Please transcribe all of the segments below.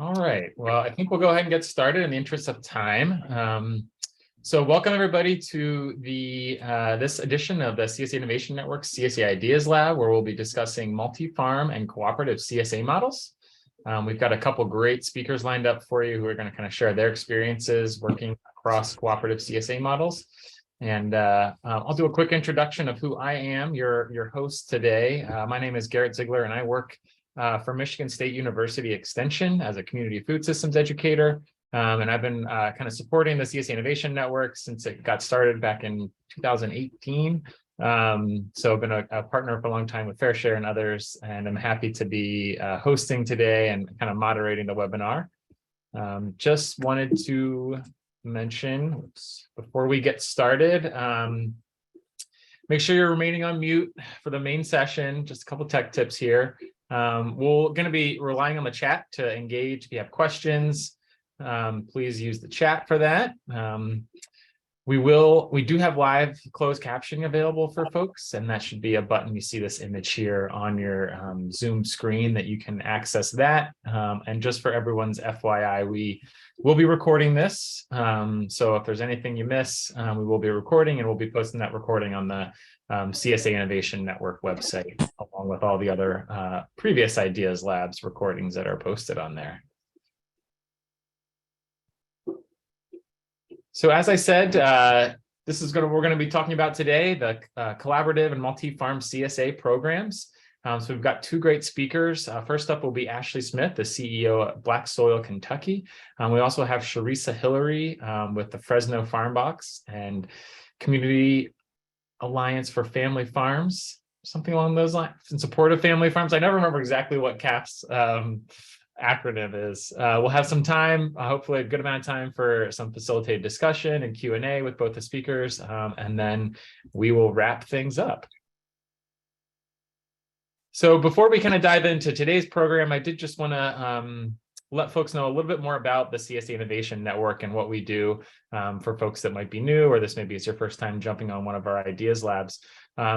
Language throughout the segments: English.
All right, well, I think we'll go ahead and get started in the interest of time. So welcome everybody to this edition of the CSA Innovation Network CSA Ideas Lab, where we'll be discussing multi-farm and cooperative CSA models. We've got a couple great speakers lined up for you who are going to kind of share their experiences working across cooperative CSA models. And I'll do a quick introduction of who I am, your host today. My name is Garrett Ziegler, and I work for Michigan State University Extension as a community food systems educator. And I've been kind of supporting the CSA Innovation Network since it got started back in 2018. So I've been a partner for a long time with FairShare and others, and I'm happy to be hosting today and kind of moderating the webinar. Just wanted to mention before we get started, make sure you're remaining on mute for the main session. Just a couple tech tips here. We're going to be relying on the chat to engage. If you have questions, please use the chat for that. We do have live closed captioning available for folks, and that should be a button. You see this image here on your Zoom screen that you can access that. And just for everyone's FYI, we will be recording this. So if there's anything you miss, we will be recording, and we'll be posting that recording on the CSA Innovation Network website, along with all the other previous Ideas Labs recordings that are posted on there. So as I said, we're going to be talking about today the collaborative and multi-farm CSA programs. So we've got two great speakers. First up will be Ashley Smith, the CEO at Black Soil, Kentucky. We also have Charrisha Hillery with the Fresno Farm Box and Community Alliance for Family Farms, something along those lines, in support of family farms. I never remember exactly what CAF's acronym is. We'll have some time, hopefully a good amount of time for some facilitated discussion and Q&A with both the speakers, and then we will wrap things up. So before we kind of dive into today's program, I did just want to let folks know a little bit more about the CSA Innovation Network and what we do for folks that might be new, or this maybe is your first time jumping on one of our Ideas Labs.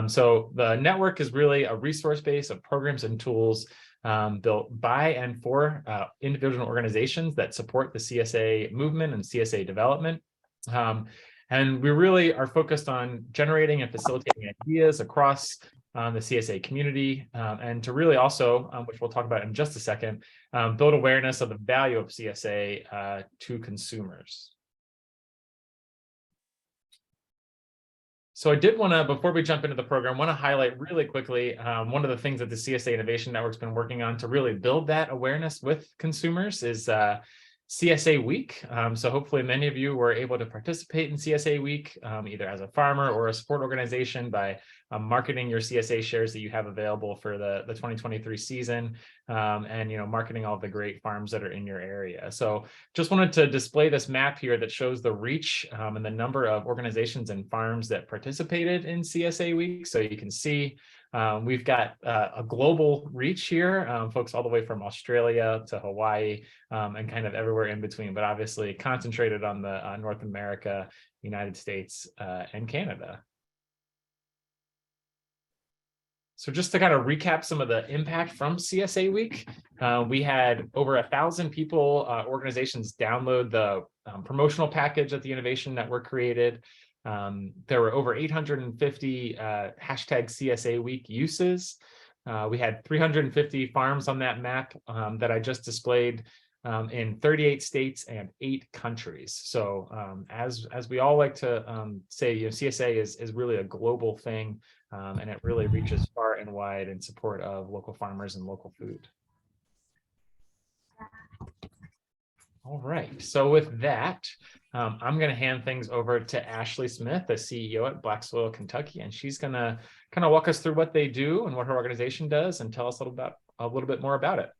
So the network is really a resource base of programs and tools built by and for individual organizations that support the CSA movement and CSA development. And we really are focused on generating and facilitating ideas across the CSA community, and to really also, which we'll talk about in just a second, build awareness of the value of CSA to consumers. So I did want to, before we jump into the program, want to highlight really quickly one of the things that the CSA Innovation Network's been working on to really build that awareness with consumers is CSA Week. So hopefully many of you were able to participate in CSA Week, either as a farmer or a support organization, by marketing your CSA shares that you have available for the 2023 season, and marketing all the great farms that are in your area. So just wanted to display this map here that shows the reach and the number of organizations and farms that participated in CSA Week. So you can see we've got a global reach here, folks all the way from Australia to Hawaii, and kind of everywhere in between, but obviously concentrated on the North America, United States, and Canada. So just to kind of recap some of the impact from CSA Week, we had over 1,000 people, organizations download the promotional package that the Innovation Network created. There were over 850 hashtag CSA Week uses. We had 350 farms on that map that I just displayed in 38 states and 8 countries. So as we all like to say, CSA is really a global thing, and it really reaches far and wide in support of local farmers and local food. All right, so with that, I'm going to hand things over to Ashley Smith, the CEO at Black Soil, Kentucky, and she's going to kind of walk us through what they do and what her organization does, and tell us a little bit more about it.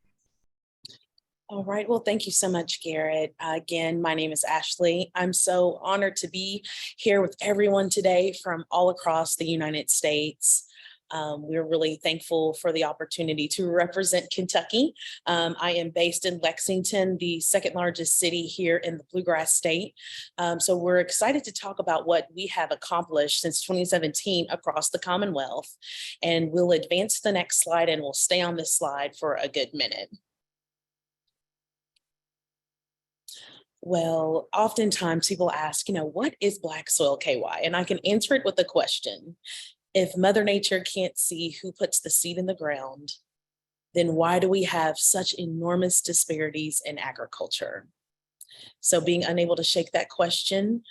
All right. Well, thank you so much, Garrett. Again, my name is Ashley. I'm so honored to be here with everyone today from all across the United States. We're really thankful for the opportunity to represent Kentucky. I am based in Lexington, the second largest city here in the Bluegrass State. So we're excited to talk about what we have accomplished since 2017 across the Commonwealth. And we'll advance to the next slide, and we'll stay on this slide for a good minute. Well, oftentimes people ask, what is black soil KY? And I can answer it with a question. If Mother Nature can't see who puts the seed in the ground, then why do we have such enormous disparities in agriculture? So being unable to shake that question,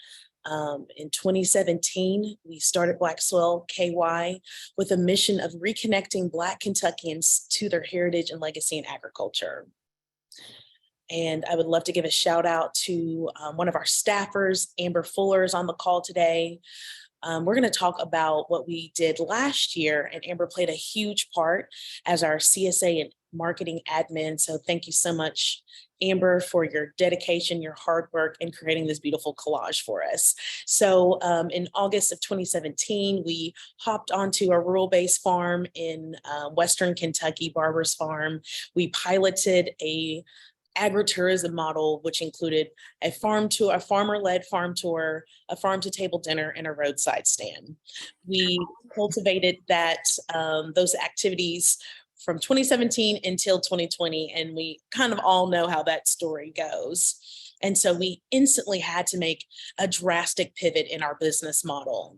in 2017, we started Black Soil KY with a mission of reconnecting Black Kentuckians to their heritage and legacy in agriculture. And I would love to give a shout out to one of our staffers, Amber Fuller, is on the call today. We're going to talk about what we did last year, and Amber played a huge part as our CSA and marketing admin. So thank you so much, Amber, for your dedication, your hard work in creating this beautiful collage for us. So in August of 2017, we hopped onto a rural-based farm in Western Kentucky, Barber's Farm. We piloted a agritourism model, which included a farm tour, a farmer-led farm tour, a farm-to-table dinner, and a roadside stand. We cultivated those activities from 2017 until 2020, and we kind of all know how that story goes. And so we instantly had to make a drastic pivot in our business model.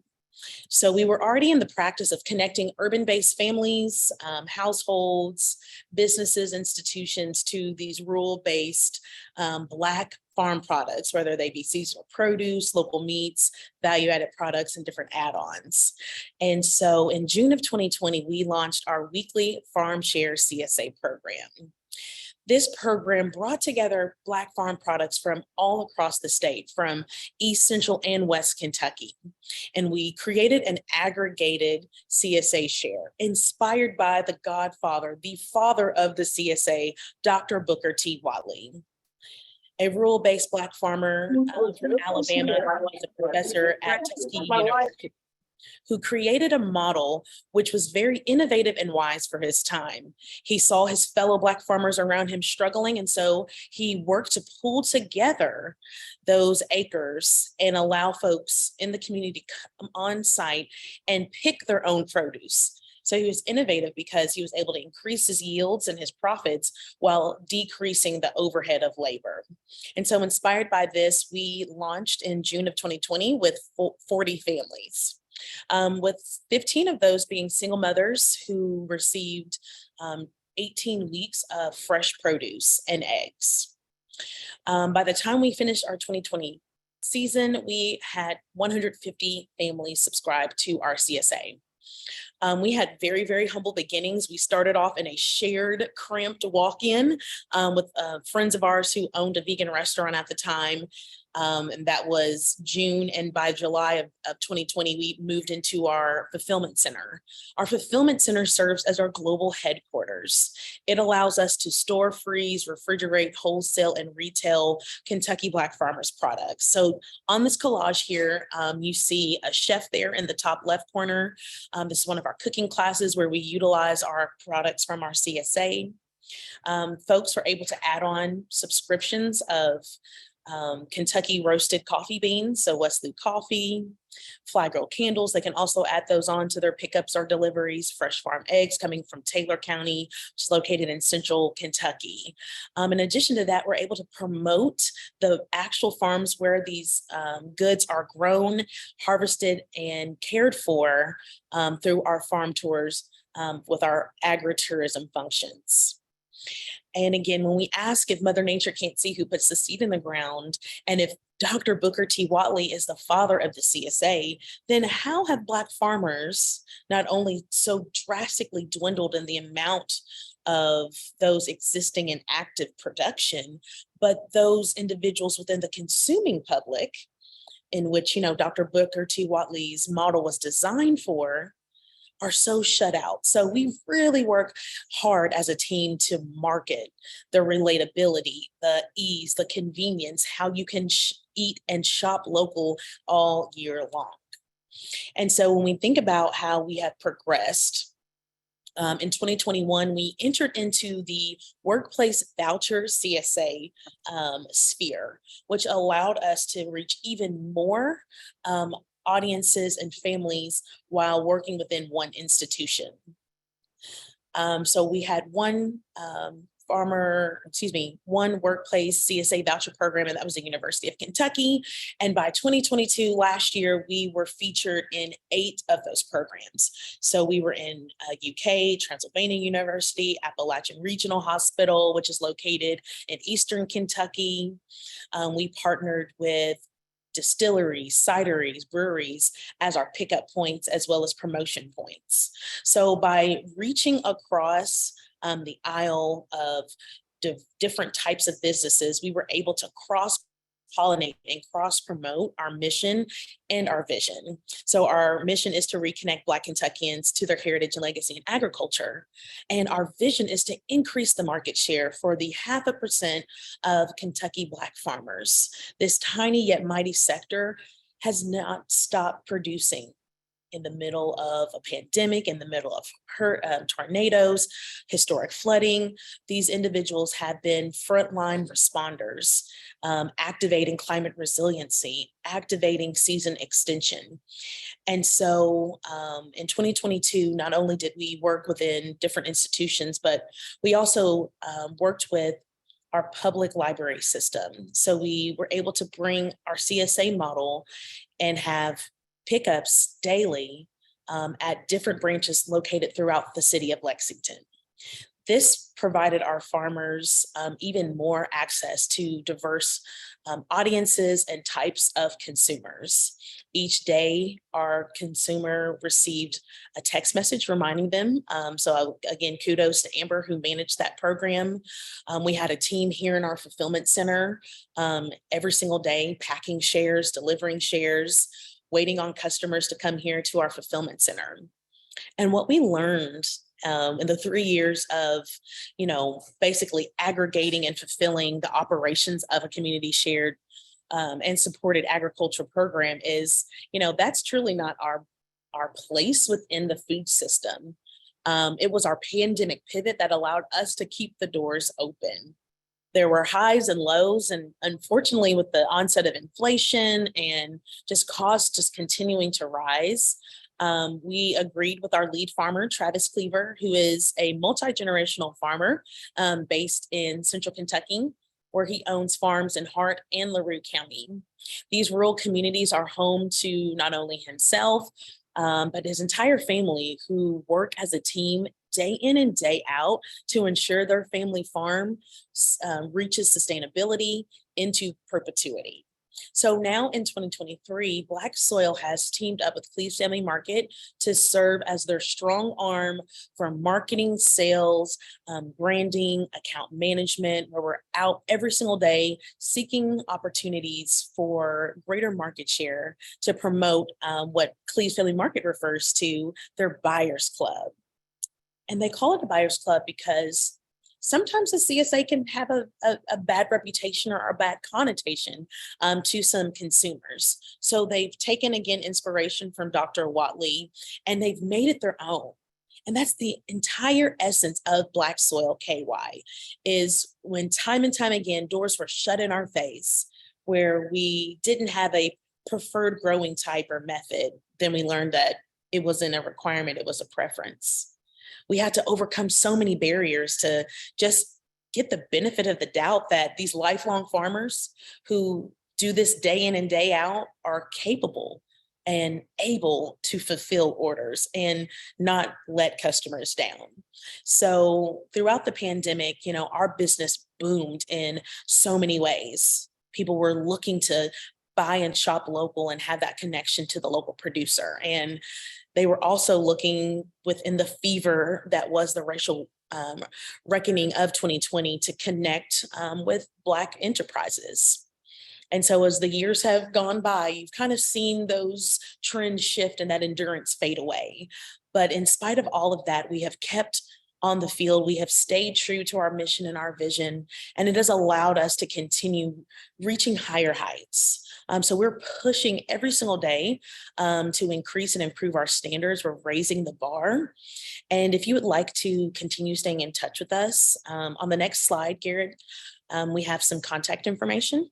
So we were already in the practice of connecting urban-based families, households, businesses, institutions to these rural-based Black farm products, whether they be seasonal produce, local meats, value-added products, and different add-ons. And so in June of 2020, we launched our weekly Farm Share CSA program. This program brought together Black farm products from all across the state, from East, Central, and West Kentucky. And we created an aggregated CSA share, inspired by the godfather, the father of the CSA, Dr. Booker T. Whatley. A rural-based Black farmer from Alabama, who was a professor at Tuskegee University, who created a model which was very innovative and wise for his time. He saw his fellow Black farmers around him struggling, and so he worked to pull together those acres and allow folks in the community to come on site and pick their own produce. So he was innovative because he was able to increase his yields and his profits while decreasing the overhead of labor. And so inspired by this, we launched in June of 2020 with 40 families. With 15 of those being single mothers who received 18 weeks of fresh produce and eggs. By the time we finished our 2020 season, we had 150 families subscribed to our CSA. We had very, very humble beginnings. We started off in a shared, cramped walk-in with friends of ours who owned a vegan restaurant at the time. And that was June. And by July of 2020, we moved into our fulfillment center. Our fulfillment center serves as our global headquarters. It allows us to store, freeze, refrigerate, wholesale, and retail Kentucky Black farmers products. So on this collage here, you see a chef there in the top left corner. This is one of our cooking classes where we utilize our products from our CSA. Folks were able to add on subscriptions of Kentucky roasted coffee beans, so Westlake coffee, Fly Girl candles. They can also add those on to their pickups or deliveries. Fresh farm eggs coming from Taylor County, which is located in central Kentucky. In addition to that, we're able to promote the actual farms where these goods are grown, harvested, and cared for through our farm tours with our agritourism functions. And again, when we ask if Mother Nature can't see who puts the seed in the ground, and if Dr. Booker T. Whatley is the father of the CSA, then how have Black farmers not only so drastically dwindled in the amount of those existing in active production, but those individuals within the consuming public, in which, Dr. Booker T. Whatley's model was designed for, are so shut out. So we really work hard as a team to market the relatability, the ease, the convenience, how you can eat and shop local all year long. And so when we think about how we have progressed, in 2021, we entered into the workplace voucher CSA sphere, which allowed us to reach even more audiences and families while working within one institution. So we had one one workplace CSA voucher program, and that was the University of Kentucky. And by 2022, last year, we were featured in 8 of those programs. So we were in UK, Transylvania University, Appalachian Regional Hospital, which is located in Eastern Kentucky. We partnered with distilleries, cideries, breweries as our pickup points, as well as promotion points. So by reaching across the aisle of different types of businesses, we were able to cross-pollinate and cross-promote our mission and our vision. So our mission is to reconnect Black Kentuckians to their heritage and legacy in agriculture. And our vision is to increase the market share for the 0.5% of Kentucky Black farmers. This tiny yet mighty sector has not stopped producing in the middle of a pandemic, in the middle of tornadoes, historic flooding. These individuals have been frontline responders, activating climate resiliency, activating season extension. And so in 2022, not only did we work within different institutions, but we also worked with our public library system. So we were able to bring our CSA model and have pickups daily at different branches located throughout the city of Lexington. This provided our farmers even more access to diverse audiences and types of consumers. Each day, our consumer received a text message reminding them. So again, kudos to Amber who managed that program. We had a team here in our fulfillment center every single day, packing shares, delivering shares, waiting on customers to come here to our fulfillment center. And what we learned in the 3 years of, basically aggregating and fulfilling the operations of a community shared and supported agriculture program is, that's truly not our place within the food system. It was our pandemic pivot that allowed us to keep the doors open. There were highs and lows, and unfortunately with the onset of inflation and just costs just continuing to rise, we agreed with our lead farmer, Travis Cleaver, who is a multi-generational farmer based in Central Kentucky, where he owns farms in Hart and LaRue County. These rural communities are home to not only himself, but his entire family, who work as a team day in and day out to ensure their family farm reaches sustainability into perpetuity. So now in 2023, Black Soil has teamed up with Cleve's Family Market to serve as their strong arm for marketing, sales, branding, account management, where we're out every single day seeking opportunities for greater market share to promote what Cleve's Family Market refers to their Buyers Club. And they call it a Buyers Club because sometimes the CSA can have a bad reputation or a bad connotation to some consumers. So they've taken, again, inspiration from Dr. Watley, and they've made it their own. And that's the entire essence of Black Soil KY, is when time and time again, doors were shut in our face, where we didn't have a preferred growing type or method, then we learned that it wasn't a requirement, it was a preference. We had to overcome so many barriers to just get the benefit of the doubt that these lifelong farmers who do this day in and day out are capable and able to fulfill orders and not let customers down. So throughout the pandemic, our business boomed in so many ways. People were looking to buy and shop local and have that connection to the local producer. And they were also looking within the fever that was the racial reckoning of 2020 to connect with Black enterprises. And so as the years have gone by, you've kind of seen those trends shift and that endurance fade away. But in spite of all of that, we have kept on the field. We have stayed true to our mission and our vision, and it has allowed us to continue reaching higher heights. So we're pushing every single day to increase and improve our standards. We're raising the bar. And if you would like to continue staying in touch with us, on the next slide, Garrett, we have some contact information.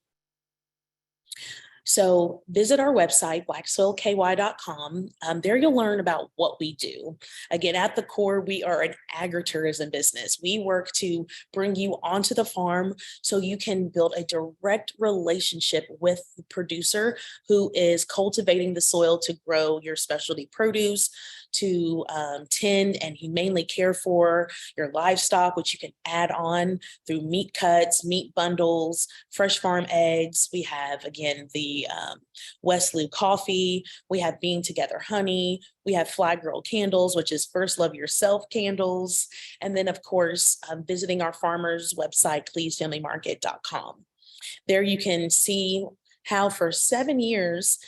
So visit our website, blacksoilky.com. There you'll learn about what we do. Again, at the core, we are an agritourism business. We work to bring you onto the farm so you can build a direct relationship with the producer who is cultivating the soil to grow your specialty produce, to tend and humanely care for your livestock, which you can add on through meat cuts, meat bundles, fresh farm eggs. We have, again, the Westloo coffee. We have Being Together honey. We have Fly Girl candles, which is First Love Yourself candles. And then, of course, visiting our farmers website, cleesfamilymarket.com. There you can see how for 7 years,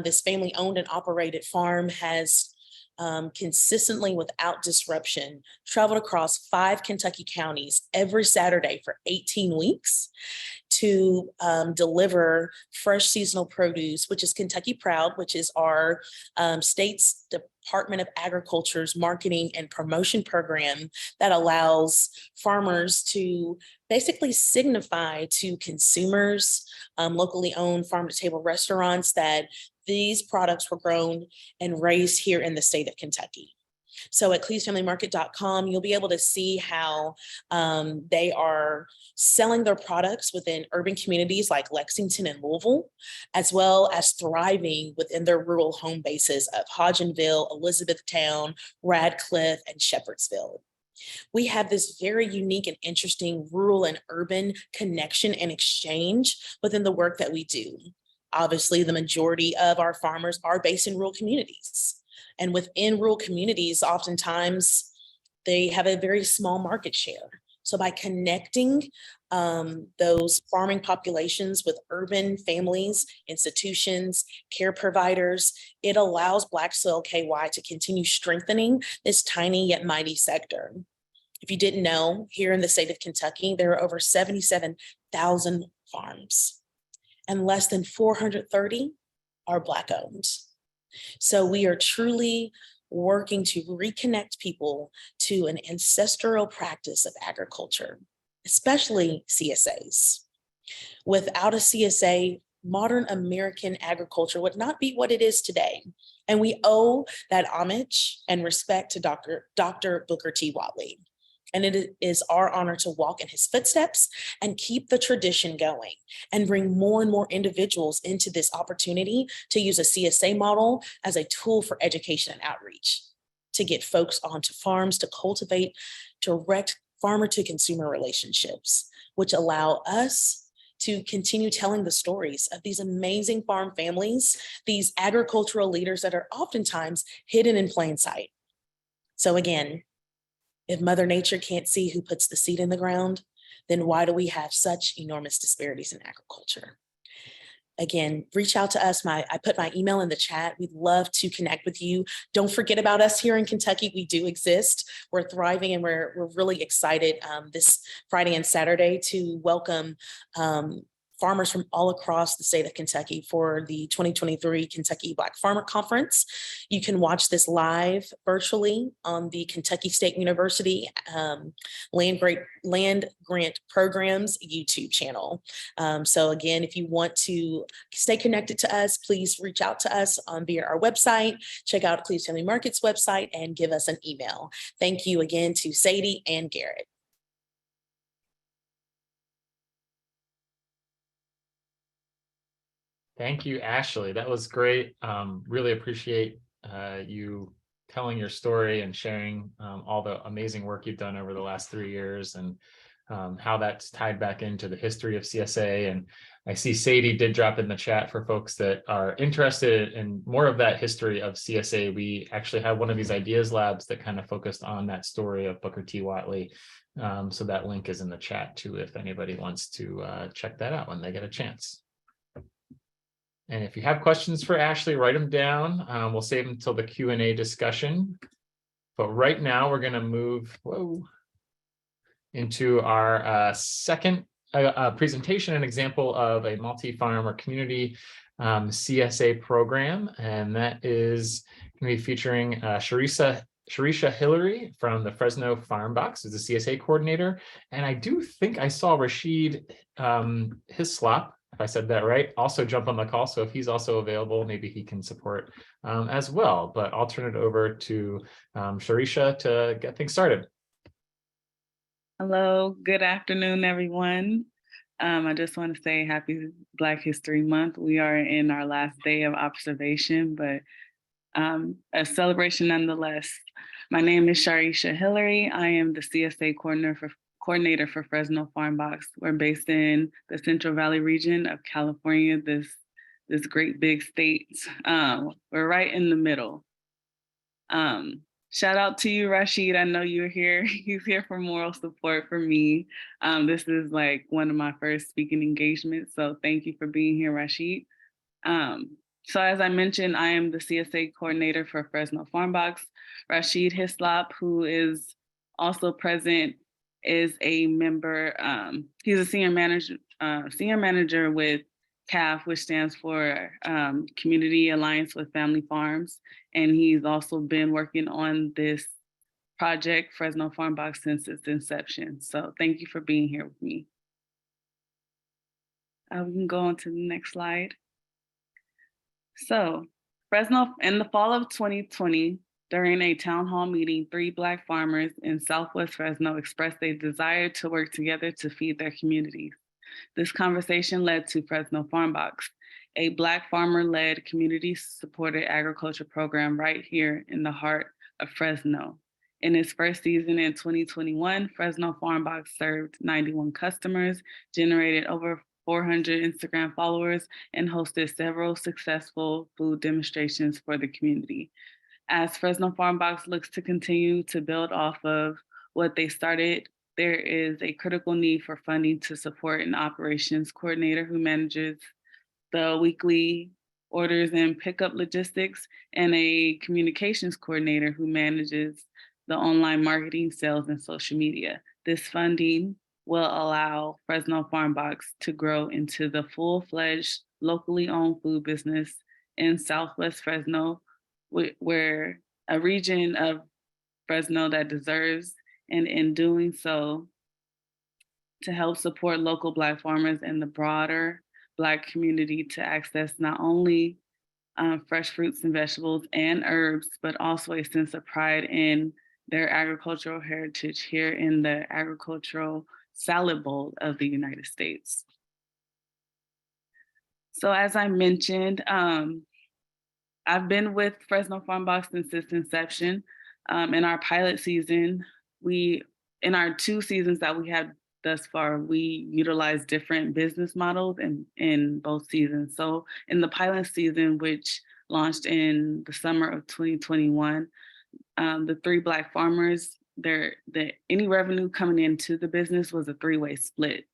this family owned and operated farm has consistently, without disruption, traveled across 5 Kentucky counties every Saturday for 18 weeks to deliver fresh seasonal produce, which is Kentucky Proud, which is our state's Department of Agriculture's marketing and promotion program that allows farmers to basically signify to consumers, locally owned farm-to-table restaurants, that these products were grown and raised here in the state of Kentucky. So at cleesfamilymarket.com, you'll be able to see how they are selling their products within urban communities like Lexington and Louisville, as well as thriving within their rural home bases of Hodgenville, Elizabethtown, Radcliffe, and Shepherdsville. We have this very unique and interesting rural and urban connection and exchange within the work that we do. Obviously, the majority of our farmers are based in rural communities. And within rural communities, oftentimes they have a very small market share. So by connecting those farming populations with urban families, institutions, care providers, it allows Black Soil KY to continue strengthening this tiny yet mighty sector. If you didn't know, here in the state of Kentucky, there are over 77,000 farms, and less than 430 are Black owned. So we are truly working to reconnect people to an ancestral practice of agriculture, especially CSAs. Without a CSA, modern American agriculture would not be what it is today. And we owe that homage and respect to Dr. Booker T. Whatley. And it is our honor to walk in his footsteps and keep the tradition going and bring more and more individuals into this opportunity to use a CSA model as a tool for education and outreach, to get folks onto farms, to cultivate direct farmer to consumer relationships, which allow us to continue telling the stories of these amazing farm families, these agricultural leaders that are oftentimes hidden in plain sight. So again, if Mother Nature can't see who puts the seed in the ground, then why do we have such enormous disparities in agriculture? Again, reach out to us. I put my email in the chat. We'd love to connect with you. Don't forget about us here in Kentucky. We do exist. We're thriving, and we're really excited this Friday and Saturday to welcome farmers from all across the state of Kentucky for the 2023 Kentucky Black Farmer Conference. You can watch this live virtually on the Kentucky State University Land Grant Programs YouTube channel. So again, if you want to stay connected to us, please reach out to us via our website, check out Cleves Family Market's website, and give us an email. Thank you again to Sadie and Garrett. Thank you, Ashley. That was great. Really appreciate you telling your story and sharing all the amazing work you've done over the last 3 years, and how that's tied back into the history of CSA. And I see Sadie did drop in the chat for folks that are interested in more of that history of CSA. We actually have one of these ideas labs that kind of focused on that story of Booker T. Whatley. So that link is in the chat too, if anybody wants to check that out when they get a chance. And if you have questions for Ashley, write them down. We'll save them until the Q&A discussion. But right now we're going to move into our second presentation, an example of a multi-farm or community CSA program. And that is going to be featuring Charrisha Hillery from the Fresno Farm Box as the CSA coordinator. And I do think I saw Rashid Hislop if I said that right, also jump on the call. So if he's also available, maybe he can support as well. But I'll turn it over to Charrisha to get things started. Hello, good afternoon, everyone. I just want to say happy Black History Month. We are in our last day of observation, but a celebration nonetheless. My name is Charrisha Hillery. I am the CSA coordinator for Fresno Farm Box. We're based in the Central Valley region of California, this great big state. We're right in the middle. Shout out to you, Rashid. I know you're here. He's here for moral support for me. This is like one of my first speaking engagements. So thank you for being here, Rashid. So as I mentioned, I am the CSA coordinator for Fresno Farm Box. Rashid Hislop, who is also present, is a member. He's a senior manager with CAF, which stands for Community Alliance with Family Farms. And he's also been working on this project, Fresno Farm Box, since its inception. So thank you for being here with me. We can go on to the next slide. So Fresno, in the fall of 2020, during a town hall meeting, 3 Black farmers in Southwest Fresno expressed a desire to work together to feed their communities. This conversation led to Fresno Farm Box, a Black farmer-led community-supported agriculture program right here in the heart of Fresno. In its first season in 2021, Fresno Farm Box served 91 customers, generated over 400 Instagram followers, and hosted several successful food demonstrations for the community. As Fresno Farm Box looks to continue to build off of what they started, there is a critical need for funding to support an operations coordinator who manages the weekly orders and pickup logistics, and a communications coordinator who manages the online marketing, sales, and social media. This funding will allow Fresno Farm Box to grow into the full-fledged, locally owned food business in Southwest Fresno, where a region of Fresno that deserves, and in doing so, to help support local Black farmers and the broader Black community to access not only fresh fruits and vegetables and herbs, but also a sense of pride in their agricultural heritage here in the agricultural salad bowl of the United States. So as I mentioned, I've been with Fresno Farm Box since its inception. In our pilot season, in our 2 seasons that we had thus far, we utilized different business models in both seasons. So in the pilot season, which launched in the summer of 2021, the 3 Black farmers, any revenue coming into the business was a 3-way split.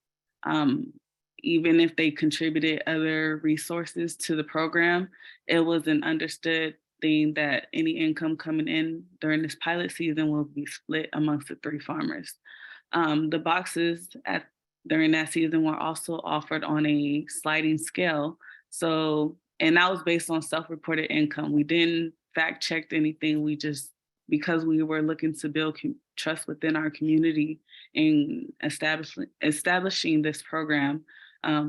Even if they contributed other resources to the program, it was an understood thing that any income coming in during this pilot season will be split amongst the 3 farmers. The boxes during that season were also offered on a sliding scale. And that was based on self-reported income. We didn't fact check anything. We just, because we were looking to build trust within our community and establishing this program,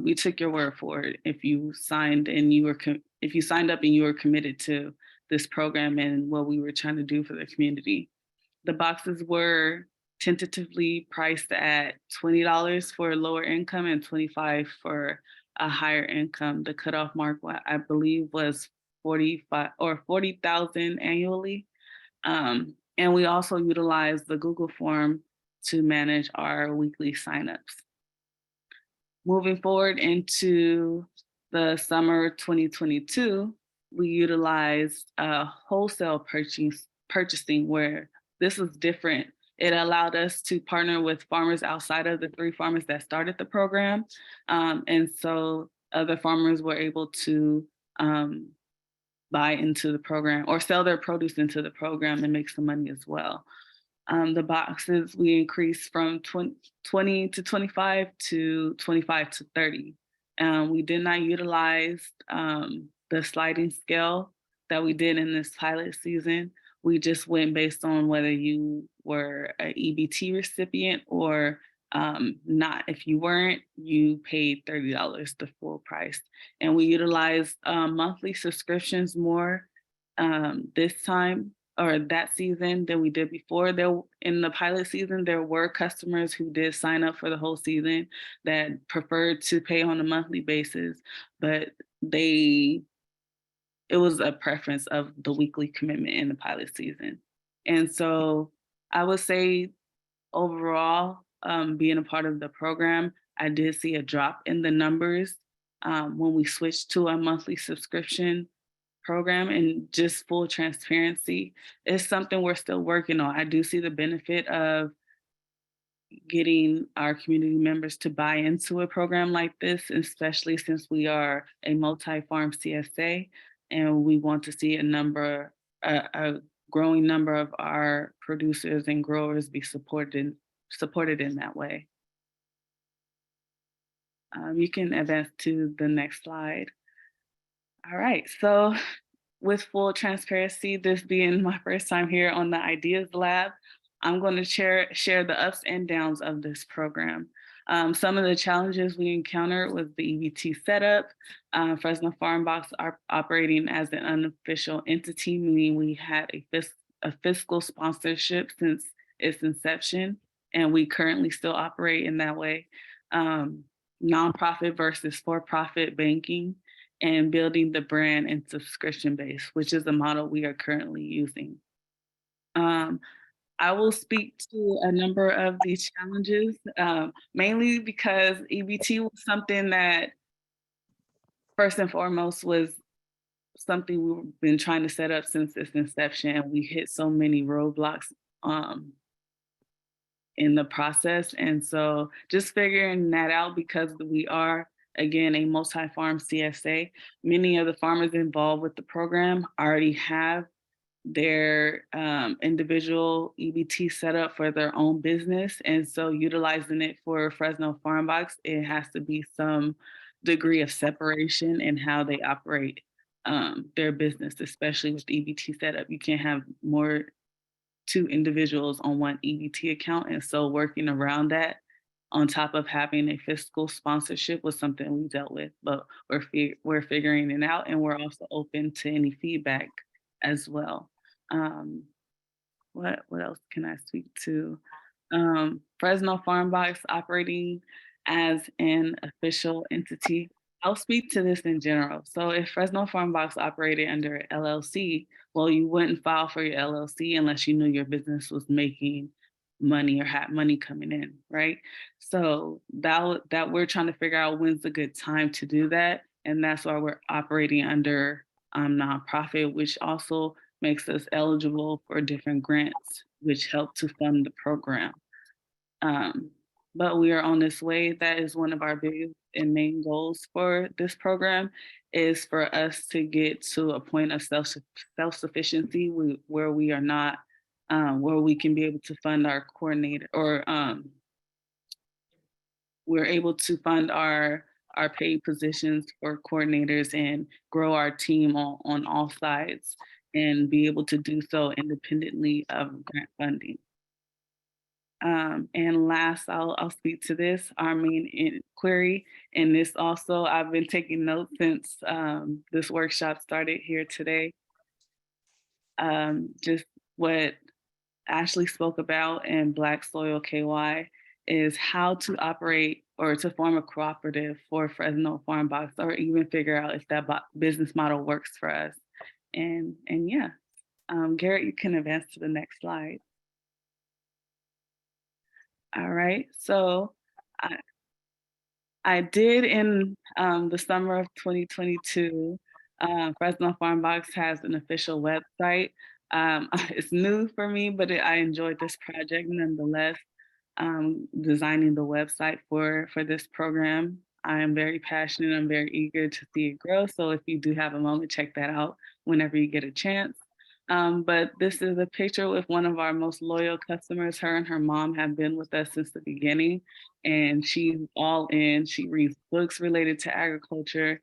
we took your word for it. If you signed up and you were committed to this program and what we were trying to do for the community. The boxes were tentatively priced at $20 for lower income and $25 for a higher income. The cutoff mark, I believe, was 45 or 40,000 annually. And we also utilized the Google form to manage our weekly signups. Moving forward into the summer 2022, we utilized wholesale purchasing, where this was different. It allowed us to partner with farmers outside of the 3 farmers that started the program. And so other farmers were able to buy into the program or sell their produce into the program and make some money as well. The boxes, we increased from 20 to 25 to 25 to 30. We did not utilize the sliding scale that we did in this pilot season. We just went based on whether you were an EBT recipient or Not if you weren't, you paid $30 the full price. And we utilize monthly subscriptions more this time or that season than we did before. There in the pilot season, there were customers who did sign up for the whole season that preferred to pay on a monthly basis, but it was a preference of the weekly commitment in the pilot season. And so I would say overall, being a part of the program, I did see a drop in the numbers when we switched to a monthly subscription program. And just full transparency, it's something we're still working on. I do see the benefit of getting our community members to buy into a program like this, especially since we are a multi-farm CSA and we want to see a growing number of our producers and growers be supported in that way. You can advance to the next slide. All right, so with full transparency, this being my first time here on the Ideas Lab, I'm going to share the ups and downs of this program. Some of the challenges we encountered was the EBT setup. Fresno Farm Box are operating as an unofficial entity, meaning we had a fiscal sponsorship since its inception, and we currently still operate in that way. Nonprofit versus for-profit banking, and building the brand and subscription base, which is the model we are currently using. I will speak to a number of these challenges, mainly because EBT was something that, first and foremost, was something we've been trying to set up since its inception, and we hit so many roadblocks in the process. And so just figuring that out, because we are, again, a multi-farm CSA, many of the farmers involved with the program already have their individual EBT set up for their own business. And so utilizing it for Fresno Farm Box, it has to be some degree of separation in how they operate their business, especially with the EBT setup. You can't have two individuals on one EBT account. And so working around that, on top of having a fiscal sponsorship, was something we dealt with, but we're figuring it out, and we're also open to any feedback as well. What else can I speak to? Fresno Farm Box operating as an official entity. I'll speak to this in general. So if Fresno Farm Box operated under LLC, well, you wouldn't file for your LLC unless you knew your business was making money or had money coming in, right? So that we're trying to figure out when's a good time to do that. And that's why we're operating under nonprofit, which also makes us eligible for different grants, which help to fund the program. But we are on this way. That is one of our biggest and main goals for this program, is for us to get to a point of self-sufficiency where we are not, where we can be able to fund our coordinator, or we're able to fund our paid positions for coordinators and grow our team on all sides, and be able to do so independently of grant funding. And last, I'll speak to this, our main inquiry. And this also, I've been taking notes since this workshop started here today. Just what Ashley spoke about in Black Soil KY is how to operate or to form a cooperative for Fresno Farm Box, or even figure out if that business model works for us. And yeah, Garrett, you can advance to the next slide. All right, so I did in the summer of 2022, Fresno Farm Box has an official website. It's new for me, but I enjoyed this project nonetheless, designing the website for this program. I am very passionate, I'm very eager to see it grow. So if you do have a moment, check that out whenever you get a chance. But this is a picture with one of our most loyal customers. Her and her mom have been with us since the beginning, and she's all in. She reads books related to agriculture.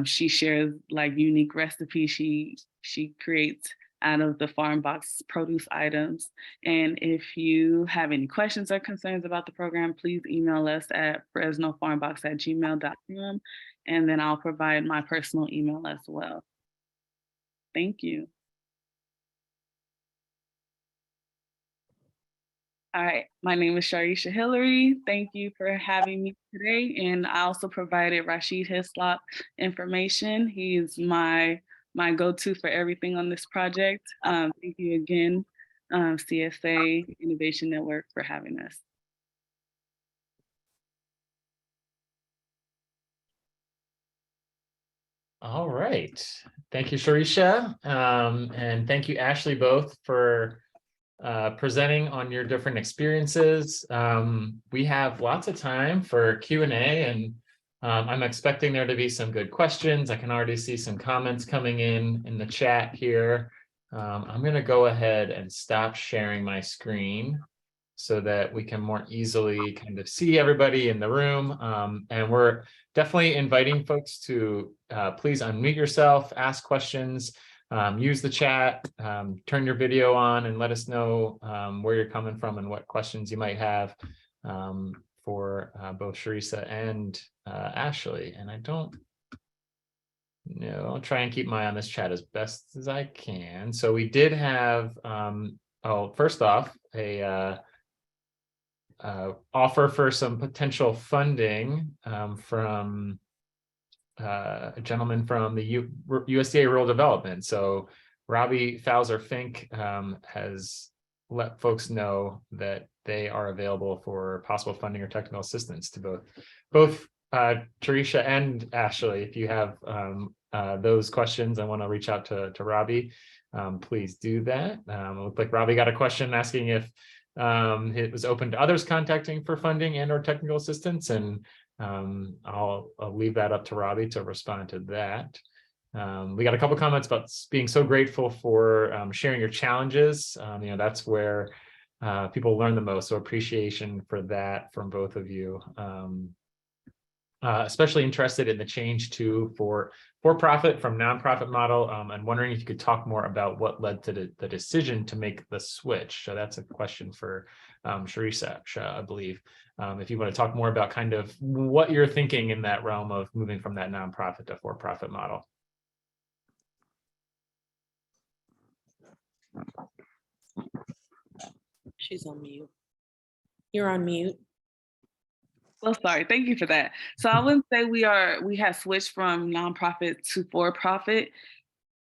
She shares like unique recipes. She creates out of the farm box produce items. And if you have any questions or concerns about the program, please email us at fresnofarmbox@gmail.com, and then I'll provide my personal email as well. Thank you. All right, my name is Charrisha Hillery. Thank you for having me today. And I also provided Rashid Hislop information. He is my go-to for everything on this project. Thank you again, CSA Innovation Network, for having us. All right. Thank you, Charrisha. And thank you, Ashley, both for presenting on your different experiences. We have lots of time for Q&A, and I'm expecting there to be some good questions. I can already see some comments coming in the chat here. I'm going to go ahead and stop sharing my screen so that we can more easily kind of see everybody in the room. And we're definitely inviting folks to please unmute yourself, ask questions. Use the chat, turn your video on, and let us know where you're coming from and what questions you might have for both Charissa and Ashley. And I don't know, I'll try and keep my eye on this chat as best as I can. So we did have, first off, a offer for some potential funding from a gentleman from the USDA Rural Development. So Robbie Fowler-Fink has let folks know that they are available for possible funding or technical assistance to both Charrisha and Ashley. If you have those questions and want to reach out to Robbie, please do that. It looked like Robbie got a question asking if it was open to others contacting for funding and or technical assistance, and I'll leave that up to Robbie to respond to that. We got a couple comments about being so grateful for sharing your challenges. That's where people learn the most. So appreciation for that from both of you. Especially interested in the change to for-profit from nonprofit model, and wondering if you could talk more about what led to the decision to make the switch. So that's a question for Charissa, I believe. If you want to talk more about kind of what you're thinking in that realm of moving from that nonprofit to for-profit model. She's on mute. You're on mute. So sorry, thank you for that. So I wouldn't say we have switched from nonprofit to for-profit.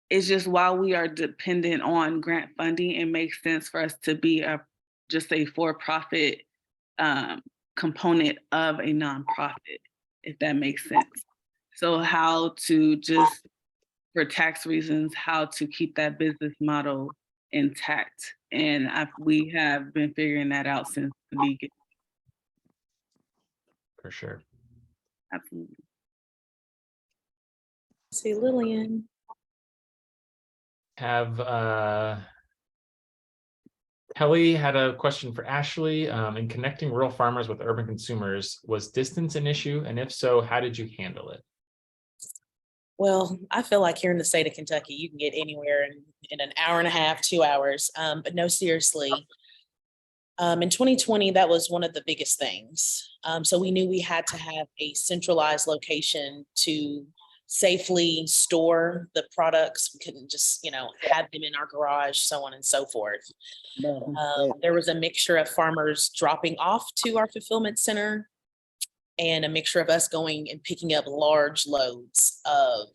It's just while we are dependent on grant funding, it makes sense for us to be just a for-profit component of a nonprofit, if that makes sense. So how to just, for tax reasons, how to keep that business model intact. And we have been figuring that out since the beginning. For sure. Absolutely. See Lillian. Have Kelly had a question for Ashley. In connecting rural farmers with urban consumers, was distance an issue? And if so, how did you handle it? Well, I feel like here in the state of Kentucky, you can get anywhere in an hour and a half, 2 hours. But no, seriously. In 2020, that was one of the biggest things. So we knew we had to have a centralized location to safely store the products. We couldn't just, have them in our garage, so on and so forth. There was a mixture of farmers dropping off to our fulfillment center and a mixture of us going and picking up large loads of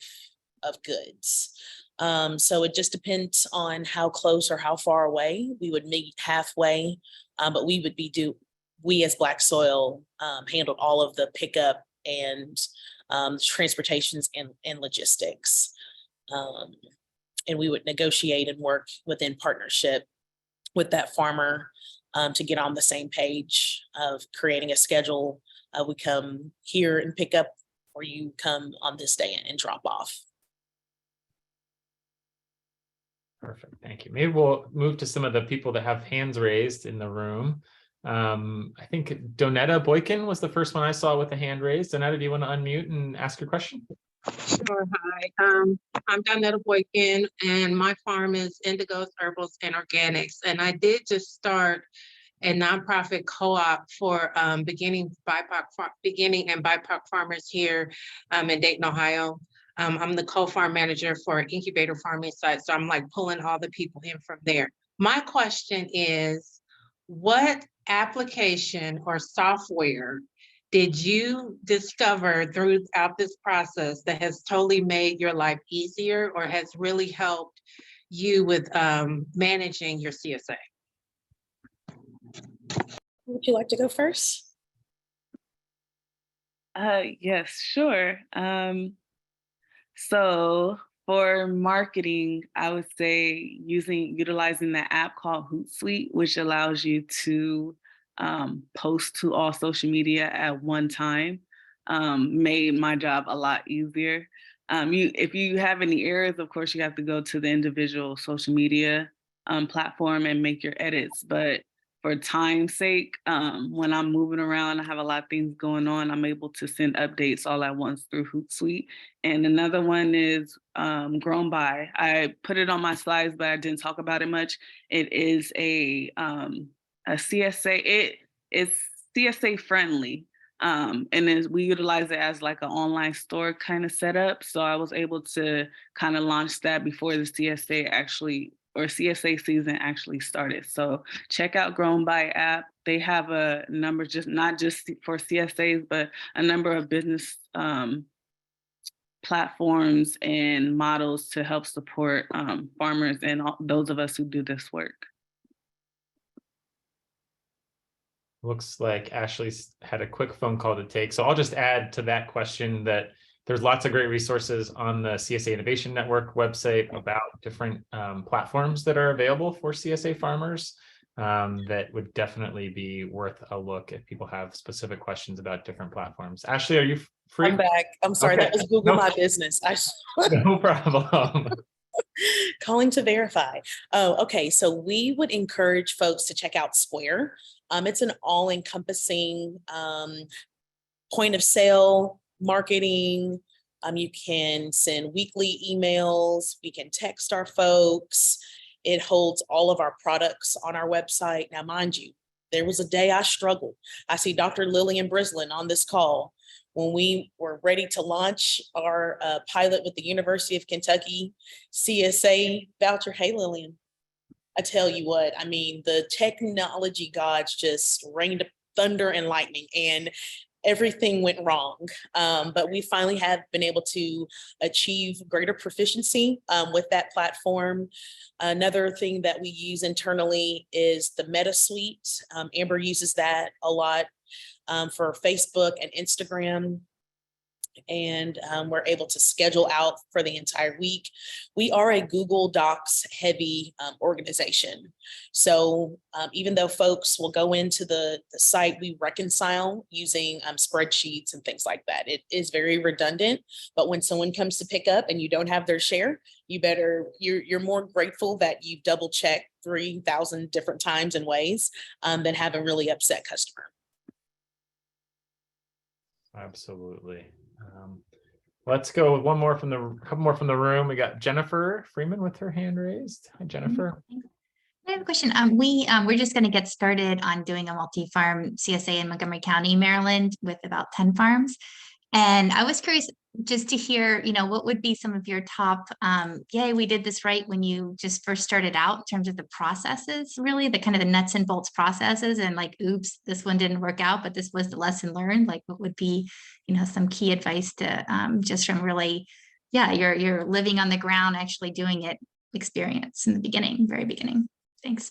goods. So it just depends on how close or how far away. We would meet halfway, but we as Black Soil handled all of the pickup and transportations and logistics. And we would negotiate and work within partnership with that farmer to get on the same page of creating a schedule. We come here and pick up, or you come on this day and drop off. Perfect, thank you. Maybe we'll move to some of the people that have hands raised in the room. I think Donetta Boykin was the first one I saw with a hand raised. Donetta, do you want to unmute and ask your question? Sure. Hi. I'm Donetta Boykin, and my farm is Indigos, Herbals, and Organics. And I did just start a nonprofit co-op for beginning and BIPOC farmers here in Dayton, Ohio. I'm the co-farm manager for an incubator farming site, so I'm like pulling all the people in from there. My question is, what application or software did you discover throughout this process that has totally made your life easier or has really helped you with managing your CSA? Would you like to go first? Yes, sure. So for marketing, I would say utilizing the app called Hootsuite, which allows you to post to all social media at one time, made my job a lot easier. If you have any errors, of course, you have to go to the individual social media platform and make your edits. But for time's sake, when I'm moving around, I have a lot of things going on, I'm able to send updates all at once through Hootsuite. And another one is Grown By. I put it on my slides, but I didn't talk about it much. It is a CSA. It's CSA friendly. And we utilize it as like an online store kind of setup. So I was able to kind of launch that before the CSA season actually started. So check out Grown By app. They have a number, not just for CSAs, but a number of business platforms and models to help support farmers and those of us who do this work. Looks like Ashley's had a quick phone call to take. So I'll just add to that question that there's lots of great resources on the CSA Innovation Network website about different platforms that are available for CSA farmers that would definitely be worth a look if people have specific questions about different platforms. Ashley, are you free? I'm back. I'm sorry, Okay. that was Google My Business. No problem. Calling to verify. Oh, okay. So we would encourage folks to check out Square. It's an all-encompassing point of sale marketing. You can send weekly emails. We can text our folks. It holds all of our products on our website. Now, mind you, there was a day I struggled. I see Dr. Lillian Brislin on this call. When we were ready to launch our pilot with the University of Kentucky CSA voucher, hey, Lillian, I tell you what, I mean, the technology gods just rained thunder and lightning, and everything went wrong. But we finally have been able to achieve greater proficiency with that platform. Another thing that we use internally is the Meta Suite. Amber uses that a lot for Facebook and Instagram. And we're able to schedule out for the entire week. We are a Google Docs heavy organization. So even though folks will go into the site, we reconcile using spreadsheets and things like that. It is very redundant, but when someone comes to pick up and you don't have their share, you're more grateful that you've double checked 3,000 different times and ways than have a really upset customer. Absolutely. Let's go with a couple more from the room. We got Jennifer Freeman with her hand raised. Hi, Jennifer. I have a question. We're just going to get started on doing a multi-farm CSA in Montgomery County, Maryland, with about 10 farms. And I was curious just to hear, what would be some of your top, yay, we did this right when you just first started out in terms of the processes, really, the kind of the nuts and bolts processes, and like, oops, this one didn't work out, but this was the lesson learned. Like, what would be, some key advice to just from really, you're living on the ground, actually doing it experience in the beginning, very beginning. Thanks.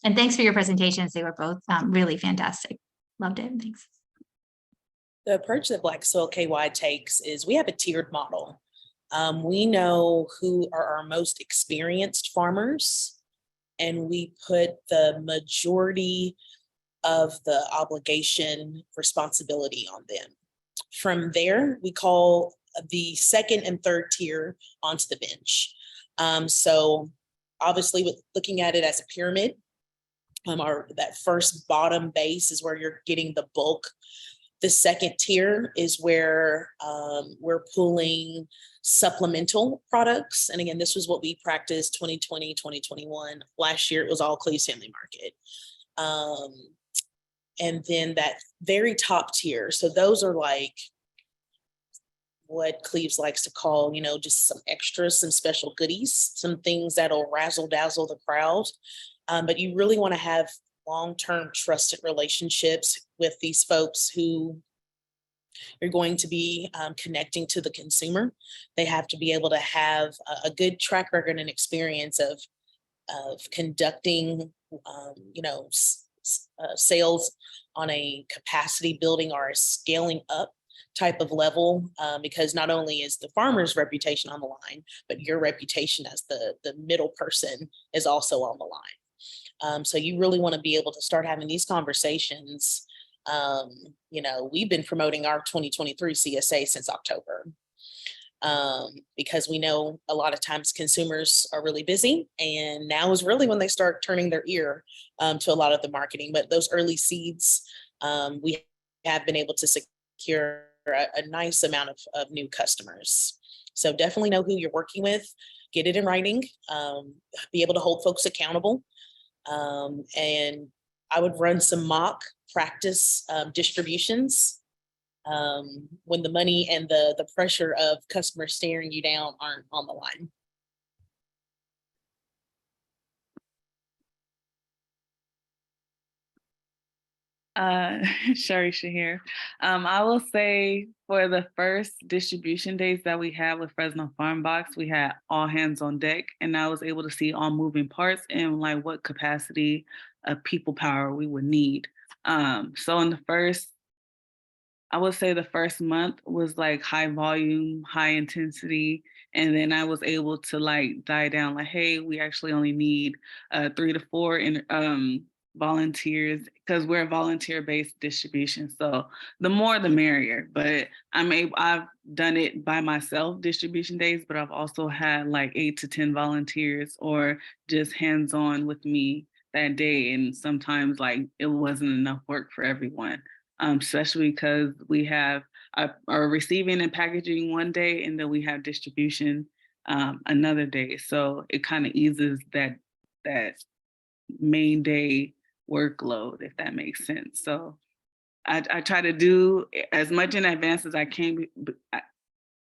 And thanks for your presentations. They were both really fantastic. Loved it. Thanks. The approach that Black Soil KY takes is we have a tiered model. We know who are our most experienced farmers, and we put the majority of the obligation responsibility on them. From there, we call the second and third tier onto the bench. So obviously, with looking at it as a pyramid, that first bottom base is where you're getting the bulk The second tier is where we're pulling supplemental products. And again, this was what we practiced 2020, 2021. Last year, it was all Cleve's Family Market. And then that very top tier. So those are like what Cleve's likes to call, you know, just some extras, some special goodies, some things that'll razzle dazzle the crowd. But you really want to have long-term trusted relationships with these folks who you're going to be connecting to the consumer. They have to be able to have a good track record and experience of conducting, you know, sales on a capacity building or a scaling up type of level, because not only is the farmer's reputation on the line, but your reputation as the middle person is also on the line. So you really want to be able to start having these conversations. You know, we've been promoting our 2023 CSA since October, because we know a lot of times consumers are really busy, and now is really when they start turning their ear to a lot of the marketing. But those early seeds, we have been able to secure a nice amount of new customers. So definitely know who you're working with, get it in writing, be able to hold folks accountable. And I would run some mock practice distributions when the money and the pressure of customers staring you down aren't on the line. Charrisha here. I will say for the first distribution days that we had with Fresno Farm Box, we had all hands on deck, and I was able to see all moving parts and like what capacity of people power we would need. So in the first, I would say the first month was like high volume, high intensity. And then I was able to like die down like, hey, we actually only need 3 to 4 volunteers, because we're a volunteer-based distribution. So the more the merrier, but I've done it by myself distribution days, but I've also had like 8 to 10 volunteers or just hands-on with me that day. And sometimes like it wasn't enough work for everyone, especially because we have our receiving and packaging one day, and then we have distribution another day. So it kind of eases that main day workload, if that makes sense. So I try to do as much in advance as I can,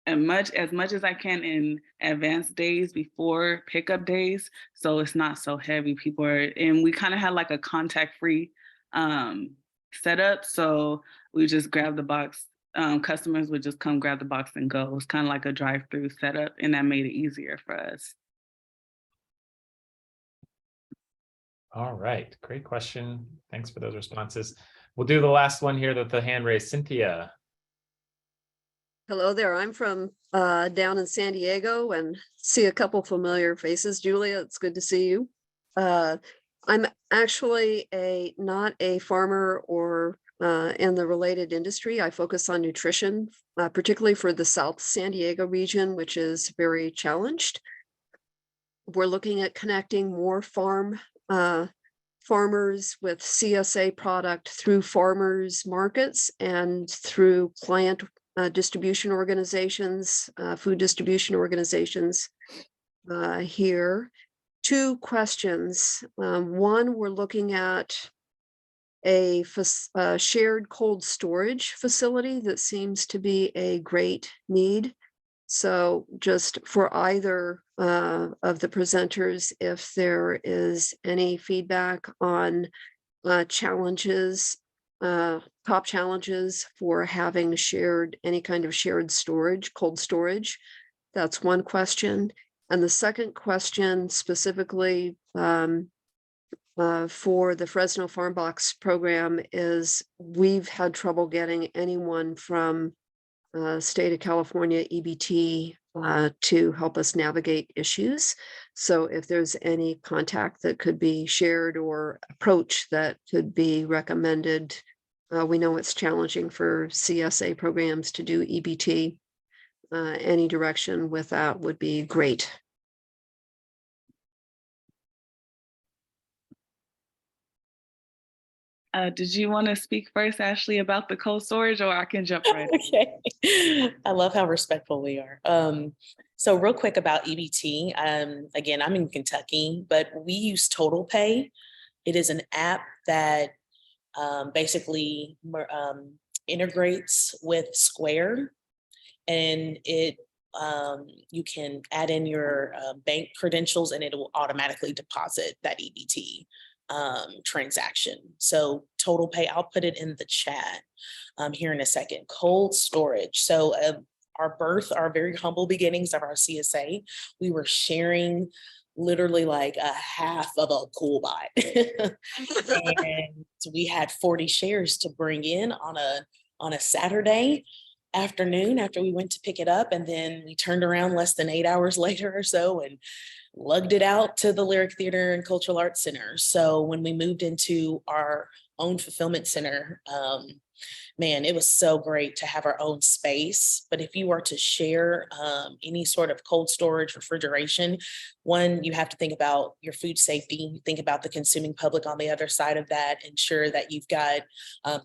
as much as I can in advanced days before pickup days, so it's not so heavy. People are, and we kind of had like a contact-free setup, so we just grab the box. Customers would just come grab the box and go. It was kind of like a drive-through setup, and that made it easier for us. All right, great question. Thanks for those responses. We'll do the last one here with the hand raised. Cynthia. Hello there. I'm from down in San Diego and see a couple familiar faces. Julia, it's good to see you. I'm actually not a farmer or in the related industry. I focus on nutrition, particularly for the South San Diego region, which is very challenged. We're looking at connecting more farmers with CSA product through farmers markets and through client distribution organizations, food distribution organizations here. 2 questions. One, we're looking at a shared cold storage facility that seems to be a great need. So just for either of the presenters, if there is any feedback on challenges, top challenges for having any kind of shared storage, cold storage, that's one question. And the second question specifically for the Fresno Farm Box program is we've had trouble getting anyone from state of California EBT to help us navigate issues. So if there's any contact that could be shared or approach that could be recommended, we know it's challenging for CSA programs to do EBT. Any direction with that would be great. Did you want to speak first, Ashley, about the cold storage, or I can jump right in? Okay. I love how respectful we are. So real quick about EBT. Again, I'm in Kentucky, but we use Total Pay. It is an app that basically integrates with Square, and it you can add in your bank credentials and it will automatically deposit that EBT transaction. So Total Pay, I'll put it in the chat here in a second. Cold storage. So our very humble beginnings of our CSA, we were sharing literally like a half of a cool bot. And we had 40 shares to bring in on a Saturday afternoon after we went to pick it up. And then we turned around less than 8 hours later or so and lugged it out to the Lyric Theater and Cultural Arts Center. So when we moved into our own fulfillment center, man, it was so great to have our own space. But if you were to share any sort of cold storage, refrigeration, one, you have to think about your food safety, think about the consuming public on the other side of that, ensure that you've got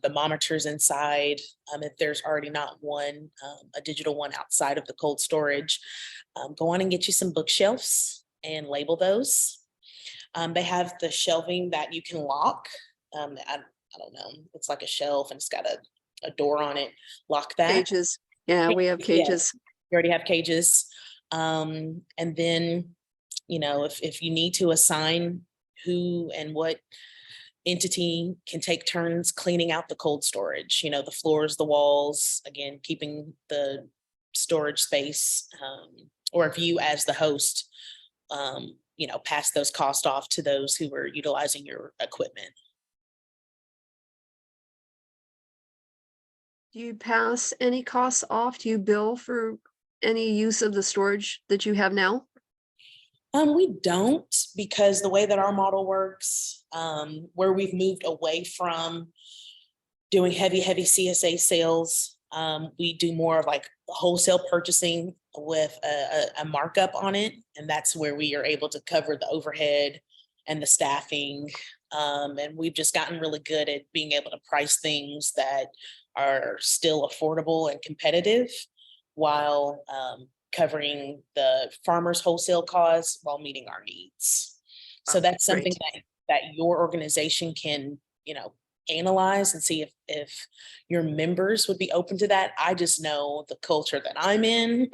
thermometers inside. If there's already not one, a digital one outside of the cold storage, go on and get you some bookshelves and label those. They have the shelving that you can lock. I don't know, it's like a shelf and it's got a door on it. Lock that. Cages. Yeah, we have cages. You already have cages. And then, you know, if you need to assign who and what entity can take turns cleaning out the cold storage, you know, the floors, the walls, again, keeping the storage space, or if you as the host, you know, pass those costs off to those who are utilizing your equipment. Do you pass any costs off? Do you bill for any use of the storage that you have now? We don't, because the way that our model works, where we've moved away from doing heavy CSA sales, we do more of like wholesale purchasing with a markup on it. And that's where we are able to cover the overhead and the staffing. And we've just gotten really good at being able to price things that are still affordable and competitive while covering the farmers' wholesale costs while meeting our needs. So that's something that your organization can, you know, analyze and see if your members would be open to that. I just know the culture that I'm in.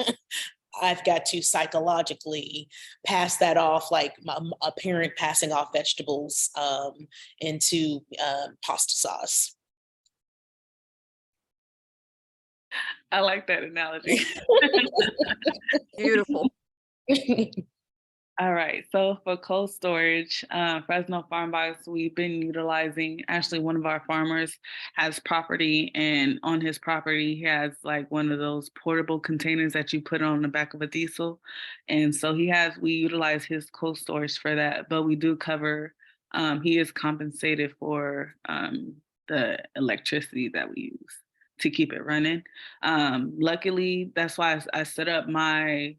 I've got to psychologically pass that off like a parent passing off vegetables into pasta sauce. I like that analogy. Beautiful. All right, so for cold storage, Fresno Farm Box, we've been utilizing, actually one of our farmers has property, and on his property, he has like one of those portable containers that you put on the back of a diesel. And so we utilize his cold storage for that, but we do cover, he is compensated for the electricity that we use to keep it running. Luckily, that's why I set up my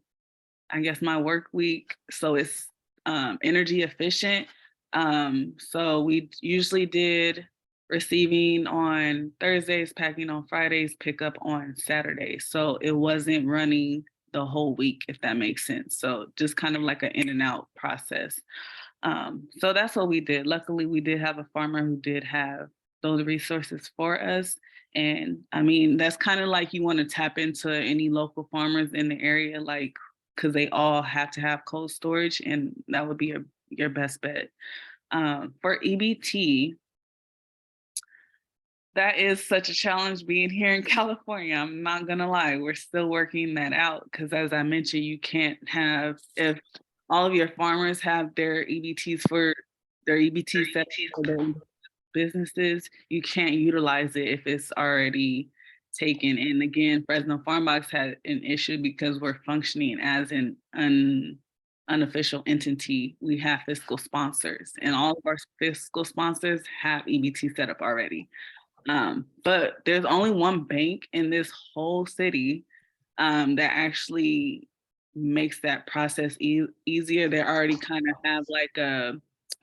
work week so it's energy efficient. So we usually did receiving on Thursdays, packing on Fridays, pickup on Saturdays. So it wasn't running the whole week, if that makes sense. So just kind of like an in and out process. So that's what we did. Luckily, we did have a farmer who did have those resources for us. And I mean, that's kind of like you want to tap into any local farmers in the area, like, because they all have to have cold storage, and that would be your best bet. For EBT, that is such a challenge being here in California. I'm not gonna lie, we're still working that out because, as I mentioned, you can't have, if all of your farmers have their EBTs for their EBT set for their businesses, you can't utilize it if it's already taken. And again, Fresno Farm Box had an issue because we're functioning as an unofficial entity. We have fiscal sponsors, and all of our fiscal sponsors have EBT set up already. But there's only one bank in this whole city that actually makes that process easier. They already kind of have like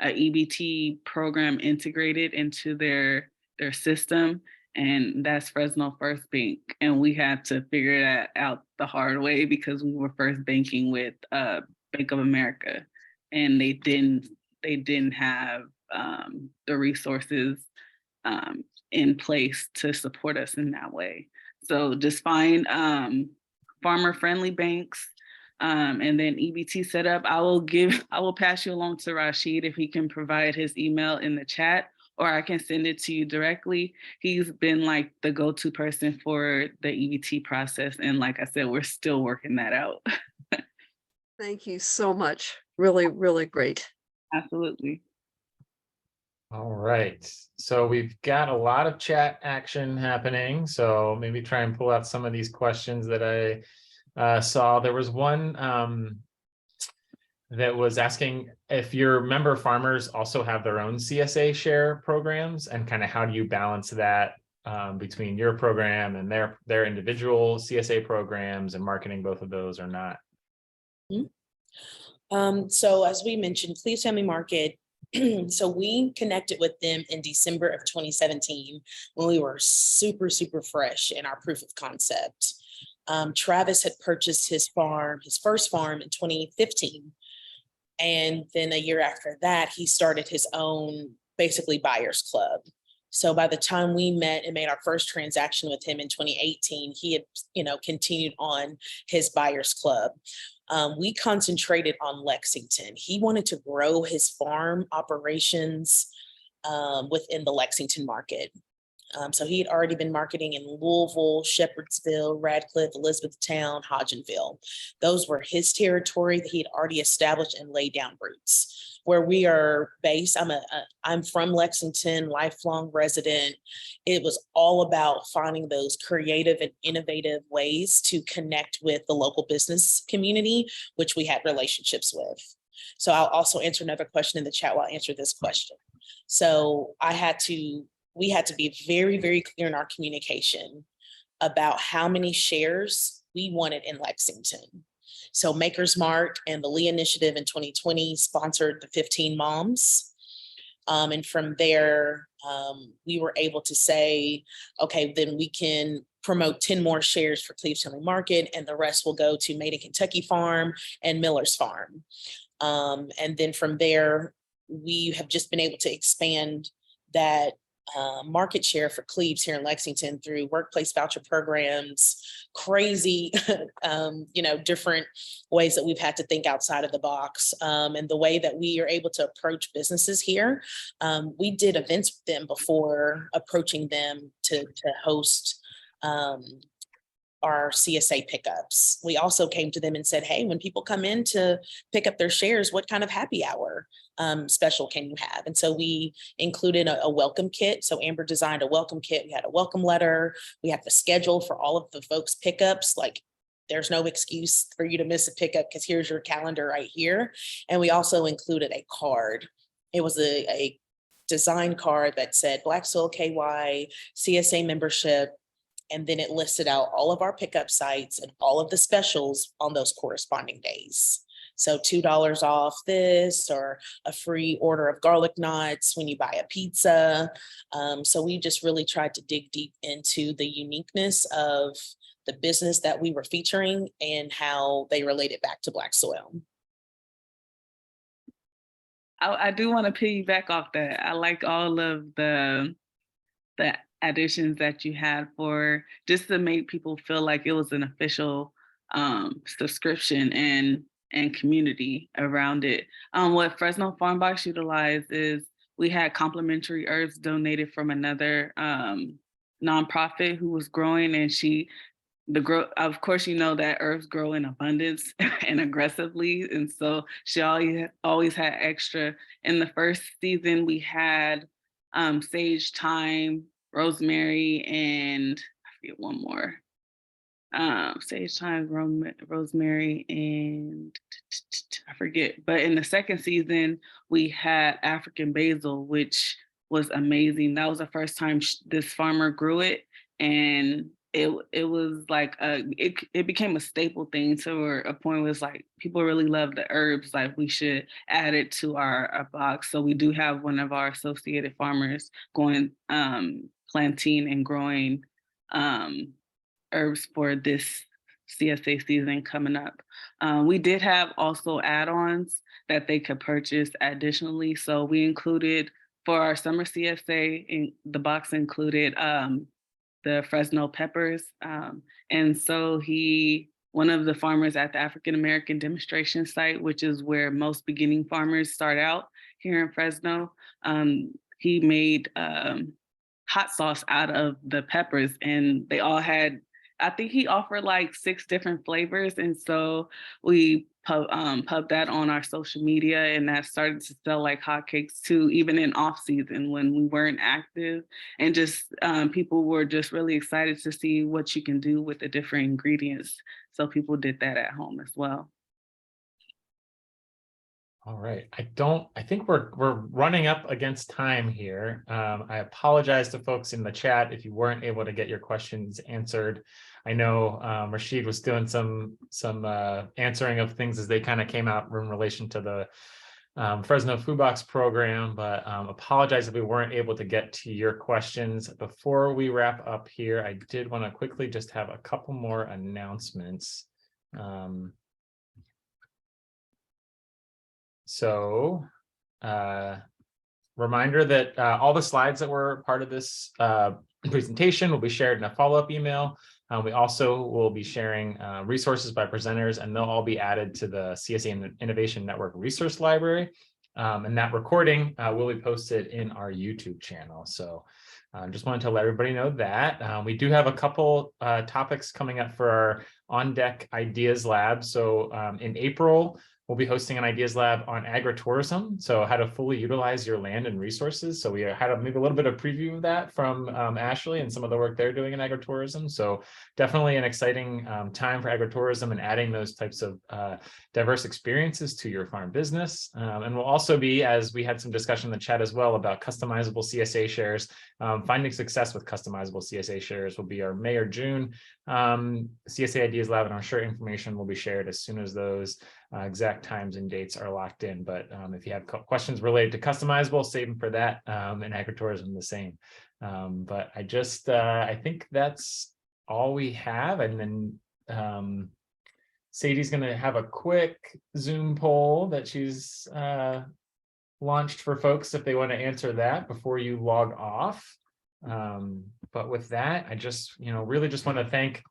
a EBT program integrated into their system, and that's Fresno First Bank. And we had to figure that out the hard way because we were first banking with Bank of America, and they didn't have the resources in place to support us in that way. So just find farmer-friendly banks, and then EBT setup. I will pass you along to Rashid if he can provide his email in the chat, or I can send it to you directly. He's been like the go-to person for the EBT process. And like I said, we're still working that out. Thank you so much. Really, really great. Absolutely. All right, so we've got a lot of chat action happening. So maybe try and pull out some of these questions that I saw. There was one that was asking if your member farmers also have their own CSA share programs, and kind of how do you balance that between your program and their individual CSA programs, and marketing both of those or not? So as we mentioned, Cleve's Family Market, so we connected with them in December of 2017 when we were super, super fresh in our proof of concept. Travis had purchased his first farm in 2015. And then a year after that, he started his own basically buyers club. So by the time we met and made our first transaction with him in 2018, he had, continued on his buyers club. We concentrated on Lexington. He wanted to grow his farm operations within the Lexington market. So he had already been marketing in Louisville, Shepherdsville, Radcliffe, Elizabethtown, Hodgenville. Those were his territory that he had already established and laid down roots. Where we are based, I'm from Lexington, lifelong resident. It was all about finding those creative and innovative ways to connect with the local business community, which we had relationships with. So I'll also answer another question in the chat while I answer this question. So we had to be very, very clear in our communication about how many shares we wanted in Lexington. So Maker's Mark and the Lee Initiative in 2020 sponsored the 15 moms. And from there, we were able to say, okay, then we can promote 10 more shares for Cleve's Family Market, and the rest will go to Made in Kentucky Farm and Miller's Farm. And then from there, we have just been able to expand that market share for Cleve's here in Lexington through workplace voucher programs, crazy, different ways that we've had to think outside of the box, and the way that we are able to approach businesses here. We did events with them before approaching them to host our CSA pickups. We also came to them and said, hey, when people come in to pick up their shares, what kind of happy hour special can you have? And so we included a welcome kit. So Amber designed a welcome kit. We had a welcome letter. We have the schedule for all of the folks' pickups. Like, there's no excuse for you to miss a pickup because here's your calendar right here. And we also included a card. It was a design card that said Black Soil KY, CSA membership, and then it listed out all of our pickup sites and all of the specials on those corresponding days. So $2 off this, or a free order of garlic knots when you buy a pizza. So we just really tried to dig deep into the uniqueness of the business that we were featuring and how they related back to Black soil. I do want to piggyback off that. I like all of the additions that you had for just to make people feel like it was an official subscription and community around it. What Fresno Farm Box utilized is we had complimentary herbs donated from another nonprofit who was growing, and of course, that herbs grow in abundance and aggressively. And so she always had extra. In the first season, we had sage, thyme, rosemary, and I forget one more. Sage, thyme, rosemary, and I forget. But in the second season, we had African basil, which was amazing. That was the first time this farmer grew it, and it was like it became a staple thing to a point where it's like people really love the herbs, like we should add it to our box. So we do have one of our associated farmers going planting and growing herbs for this CSA season coming up. We did have also add-ons that they could purchase additionally. So we included for our summer CSA, the box included the Fresno peppers. And so one of the farmers at the African American demonstration site, which is where most beginning farmers start out here in Fresno, he made hot sauce out of the peppers, and they all had, I think he offered like 6 different flavors. And so we pub that on our social media, and that started to sell like hotcakes too, even in off season when we weren't active. And just people were just really excited to see what you can do with the different ingredients. So people did that at home as well. All right. I think we're running up against time here. I apologize to folks in the chat if you weren't able to get your questions answered. I know Rashid was doing some answering of things as they kind of came out in relation to the Fresno Food Box program, but apologize if we weren't able to get to your questions. Before we wrap up here, I did want to quickly just have a couple more announcements. So reminder that all the slides that were part of this presentation will be shared in a follow-up email. We also will be sharing resources by presenters, and they'll all be added to the CSA Innovation Network Resource Library. And that recording will be posted in our YouTube channel. So just wanted to let everybody know that. We do have a couple topics coming up for our On Deck Ideas Lab. So in April, we'll be hosting an Ideas Lab on agritourism, so how to fully utilize your land and resources. So we had maybe a little bit of preview of that from Ashley and some of the work they're doing in agritourism. So definitely an exciting time for agritourism and adding those types of diverse experiences to your farm business. And we'll also be, as we had some discussion in the chat as well about customizable CSA shares, finding success with customizable CSA shares will be our May or June CSA Ideas Lab, and I'm sure information will be shared as soon as those exact times and dates are locked in. But if you have questions related to customizable, save them for that, and agritourism the same. But I think that's all we have. And then Sadie's going to have a quick Zoom poll that she's launched for folks if they want to answer that before you log off. But with that, I just, really just want to thank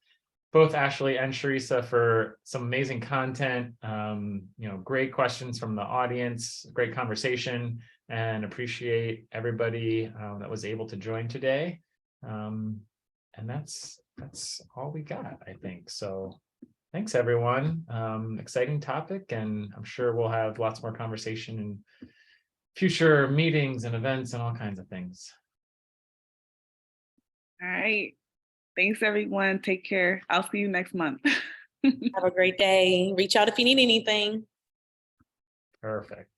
both Ashley and Charissa for some amazing content, great questions from the audience, great conversation, and appreciate everybody that was able to join today. And that's all we got, I think. So thanks, everyone. Exciting topic, and I'm sure we'll have lots more conversation in future meetings and events and all kinds of things. All right. Thanks, everyone. Take care. I'll see you next month. Have a great day. Reach out if you need anything. Perfect.